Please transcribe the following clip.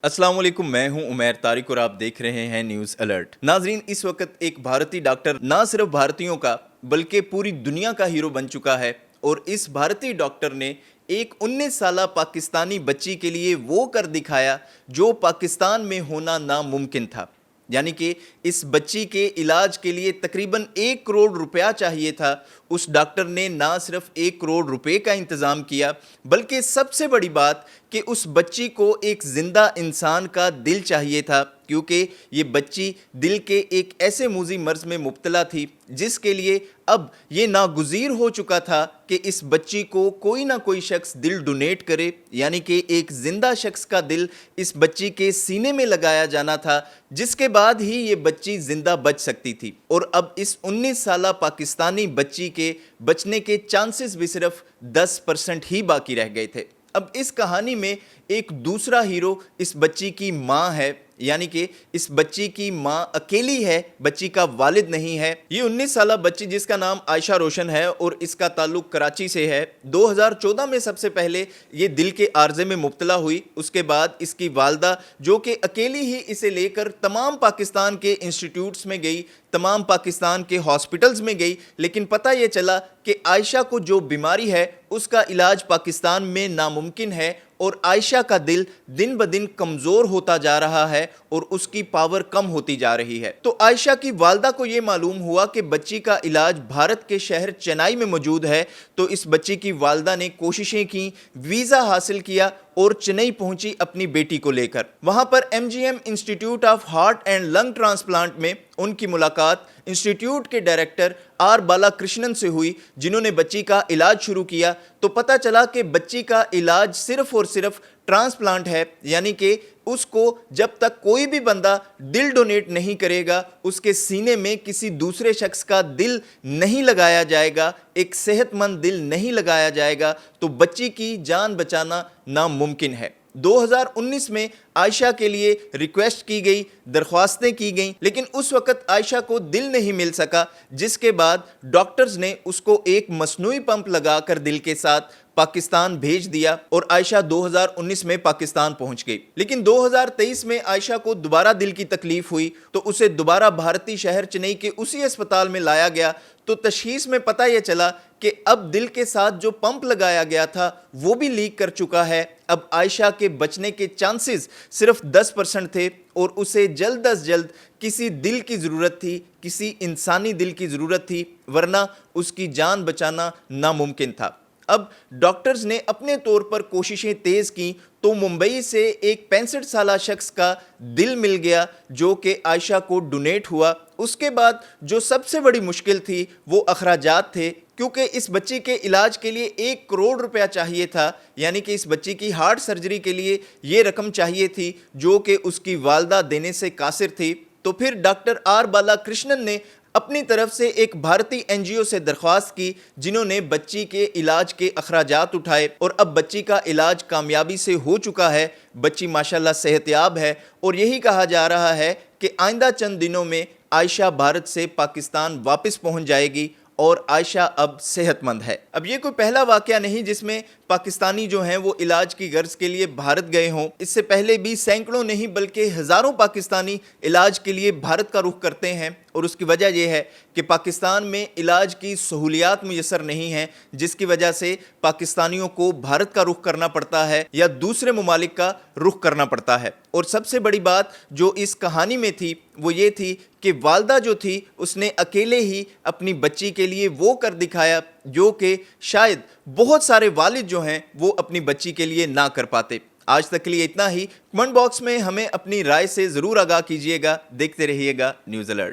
अस्सलाम वालेकुम, मैं हूं उमैर तारिक और आप देख रहे हैं न्यूज़ अलर्ट। नाजरीन, इस वक्त एक भारतीय डॉक्टर ना सिर्फ भारतीयों का बल्कि पूरी दुनिया का हीरो बन चुका है और इस भारतीय डॉक्टर ने एक 19 साला पाकिस्तानी बच्ची के लिए वो कर दिखाया जो पाकिस्तान में होना नामुमकिन था। यानी कि इस बच्ची के इलाज के लिए तकरीबन 1 करोड़ रुपया चाहिए था। उस डॉक्टर ने ना सिर्फ 1 करोड़ रुपए का इंतज़ाम किया, बल्कि सबसे बड़ी बात कि उस बच्ची को एक ज़िंदा इंसान का दिल चाहिए था, क्योंकि ये बच्ची दिल के एक ऐसे मूज़ी मर्ज़ में मुब्तला थी जिसके लिए अब ये नागुज़ीर हो चुका था कि इस बच्ची को कोई ना कोई शख्स दिल डोनेट करे, यानी कि एक ज़िंदा शख्स का दिल इस बच्ची के सीने में लगाया जाना था, जिसके बाद ही ये बच्ची ज़िंदा बच सकती थी। और अब इस 19 साला पाकिस्तानी बच्ची के बचने के चांसेस भी सिर्फ 10% ही बाकी रह गए थे। अब इस कहानी में एक दूसरा हीरो इस बच्ची की माँ है, यानी कि इस बच्ची की माँ अकेली है, बच्ची का वालिद नहीं है। ये 19 साला बच्ची जिसका नाम आयशा रोशन है और इसका ताल्लुक कराची से है। 2014 में सबसे पहले ये दिल के आर्जे में मुब्तला हुई। उसके बाद इसकी वालदा जो कि अकेली ही इसे लेकर तमाम पाकिस्तान के इंस्टीट्यूट्स में गई, तमाम पाकिस्तान के हॉस्पिटल्स में गई, लेकिन पता ये चला कि आयशा को जो बीमारी है उसका इलाज पाकिस्तान में नामुमकिन है और आयशा का दिल दिन ब दिन कमज़ोर होता जा रहा है और उसकी पावर कम होती जा रही है। तो आयशा की वालदा को ये मालूम हुआ कि बच्ची का इलाज भारत के शहर चेन्नई में मौजूद है। तो इस बच्ची की वालदा ने कोशिशें की, वीज़ा हासिल किया और चेन्नई पहुंची अपनी बेटी को लेकर। वहां पर MGM institute of heart and lung transplant में उनकी मुलाकात इंस्टीट्यूट के डायरेक्टर आर बालाकृष्णन से हुई, जिन्होंने बच्ची का इलाज शुरू किया। तो पता चला कि बच्ची का इलाज सिर्फ और सिर्फ ट्रांसप्लांट है, यानी कि उसको जब तक कोई भी बंदा दिल डोनेट नहीं करेगा, उसके सीने में किसी दूसरे शख्स का दिल नहीं लगाया जाएगा, एक सेहतमंद दिल नहीं लगाया जाएगा, तो बच्ची की जान बचाना नामुमकिन है। 2019 में आयशा के लिए रिक्वेस्ट की गई, दरख्वास्तें की गईं, लेकिन उस वक्त आयशा को दिल नहीं मिल सका, जिसके बाद डॉक्टर्स ने उसको एक मसनूई पंप लगाकर दिल के साथ पाकिस्तान भेज दिया और आयशा 2019 में पाकिस्तान पहुंच गई। लेकिन 2023 में आयशा को दोबारा दिल की तकलीफ हुई तो उसे दोबारा भारतीय शहर चेन्नई के उसी अस्पताल में लाया गया। तो तशखीस में पता यह चला कि अब दिल के साथ जो पंप लगाया गया था वो भी लीक कर चुका है। अब आयशा के बचने के चांसेस सिर्फ 10% थे और उसे जल्द अज जल्द किसी दिल की ज़रूरत थी, किसी इंसानी दिल की ज़रूरत थी, वरना उसकी जान बचाना नामुमकिन था। अब डॉक्टर्स ने अपने तौर पर कोशिशें तेज़ की तो मुंबई से एक 65 साला शख्स का दिल मिल गया जो कि आयशा को डोनेट हुआ। उसके बाद जो सबसे बड़ी मुश्किल थी वो अखराजात थे, क्योंकि इस बच्ची के इलाज के लिए 1 करोड़ रुपया चाहिए था, यानी कि इस बच्ची की हार्ट सर्जरी के लिए ये रकम चाहिए थी जो कि उसकी वालदा देने से कासिर थी। तो फिर डॉक्टर आर बालाकृष्णन ने अपनी तरफ से एक भारतीय NGO से दरख्वास्त की, जिन्होंने बच्ची के इलाज के अखराजात उठाए और अब बच्ची का इलाज कामयाबी से हो चुका है। बच्ची माशाल्लाह सेहतयाब है और यही कहा जा रहा है कि आइंदा चंद दिनों में आयशा भारत से पाकिस्तान वापस पहुंच जाएगी और आयशा अब सेहतमंद है। अब ये कोई पहला वाक़या नहीं जिसमें पाकिस्तानी जो हैं वो इलाज की गर्ज के लिए भारत गए हों। इससे पहले भी सैकड़ों नहीं बल्कि हज़ारों पाकिस्तानी इलाज के लिए भारत का रुख करते हैं और उसकी वजह यह है कि पाकिस्तान में इलाज की सहूलियात मुयस्सर नहीं हैं, जिसकी वजह से पाकिस्तानियों को भारत का रुख करना पड़ता है या दूसरे ममालिक का रुख करना पड़ता है। और सबसे बड़ी बात जो इस कहानी में थी वो ये थी कि वालदा जो थी उसने अकेले ही अपनी बच्ची के लिए वो कर दिखाया जो कि शायद बहुत सारे वालिद जो हैं वो अपनी बच्ची के लिए ना कर पाते। आज तक के लिए इतना ही। कमेंट बॉक्स में हमें अपनी राय से ज़रूर आगाह कीजिएगा। देखते रहिएगा न्यूज़ अलर्ट।